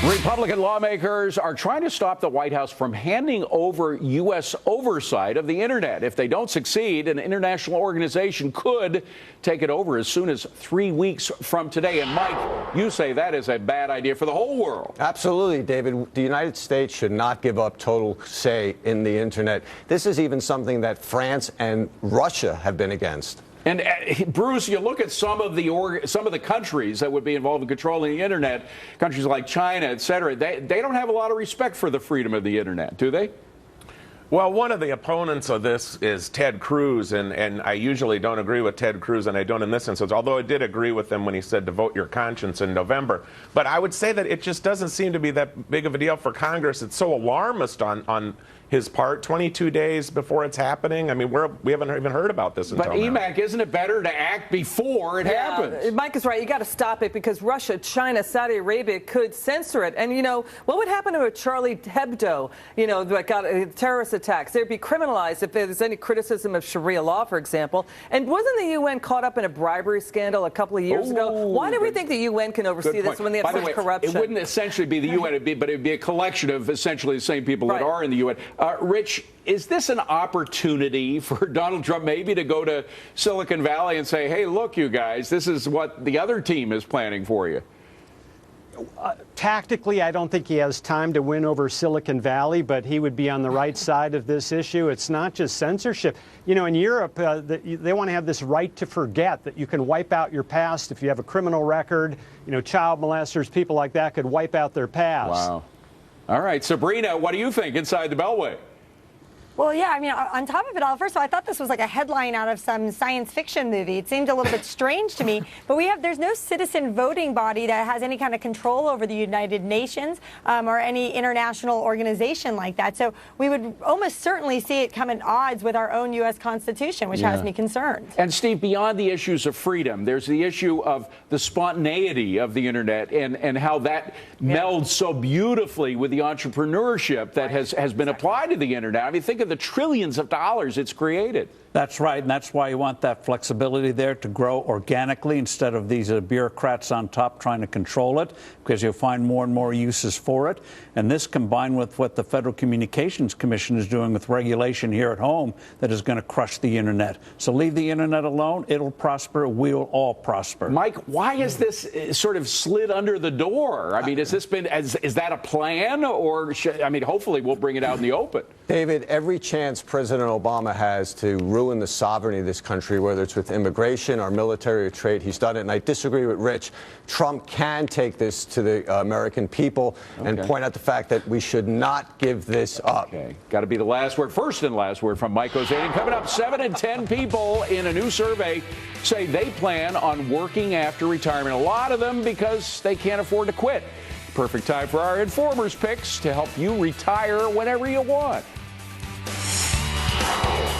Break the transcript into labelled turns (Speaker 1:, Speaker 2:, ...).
Speaker 1: Republican lawmakers are trying to stop the White House from handing over U.S. oversight of the Internet. If they don't succeed, an international organization could take it over as soon as 3 weeks from today. And Mike, you say that is a bad idea for the whole world.
Speaker 2: Absolutely, David. The United States should not give up total say in the Internet. This is even something that France and Russia have been against.
Speaker 1: And Bruce, you look at some of the countries that would be involved in controlling the Internet, countries like China, et cetera, they don't have a lot of respect for the freedom of the Internet, do they?
Speaker 3: Well, one of the opponents of this is Ted Cruz, and I usually don't agree with Ted Cruz, and I don't in this instance, although I did agree with him when he said to vote your conscience in November. But I would say that it just doesn't seem to be that big of a deal for Congress. It's so alarmist on his part, 22 days before it's happening. I mean, we haven't even heard about this until now.
Speaker 1: But EMAC, isn't it better to act before it happens?
Speaker 4: Mike is right. You got to stop it because Russia, China, Saudi Arabia could censor it. And, you know, what would happen to a Charlie Hebdo, you know, that got terrorist attacks? They'd be criminalized if there's any criticism of Sharia law, for example. And wasn't the UN caught up in a bribery scandal a couple of years ago? Why do we think the UN can oversee this when they have such corruption?
Speaker 1: It wouldn't essentially be the UN, but it would be a collection of essentially the same people that are in the UN. Rich, is this an opportunity for Donald Trump maybe to go to Silicon Valley and say, hey, look, you guys, this is what the other team is planning for you?
Speaker 5: Tactically, I don't think he has time to win over Silicon Valley, but he would be on the right side of this issue. It's not just censorship. You know, in Europe, they want to have this right to forget, that you can wipe out your past if you have a criminal record. You know, child molesters, people like that could wipe out their past.
Speaker 1: Wow. All right, Sabrina, what do you think inside the Beltway?
Speaker 6: Well, yeah, I mean, on top of it all, first of all, I thought this was like a headline out of some science fiction movie. It seemed a little bit strange to me. But there's no citizen voting body that has any kind of control over the United Nations or any international organization like that. So we would almost certainly see it come at odds with our own U.S. Constitution, which has me concerned.
Speaker 1: And, Steve, beyond the issues of freedom, there's the issue of the spontaneity of the Internet and how that melds so beautifully with the entrepreneurship that has been applied to the Internet. I mean, think of the trillions of dollars it's created.
Speaker 7: That's right, and that's why you want that flexibility there to grow organically instead of these bureaucrats on top trying to control it, because you'll find more and more uses for it. And this combined with what the Federal Communications Commission is doing with regulation here at home that is going to crush the Internet. So leave the Internet alone. It'll prosper. We'll all prosper.
Speaker 1: Mike, why is this sort of slid under the door? I mean, is that a plan? Or, hopefully we'll bring it out in the open.
Speaker 2: David, every chance President Obama has to ruin the sovereignty of this country, whether it's with immigration or military or trade, he's done it. And I disagree with Rich. Trump can take this to the American people and point out the fact that we should not give this up.
Speaker 1: Okay. Got to be the last word, first and last word from Mike Ozanian. Coming up, 7 in 10 people in a new survey say they plan on working after retirement. A lot of them because they can't afford to quit. Perfect time for our Informers picks to help you retire whenever you want.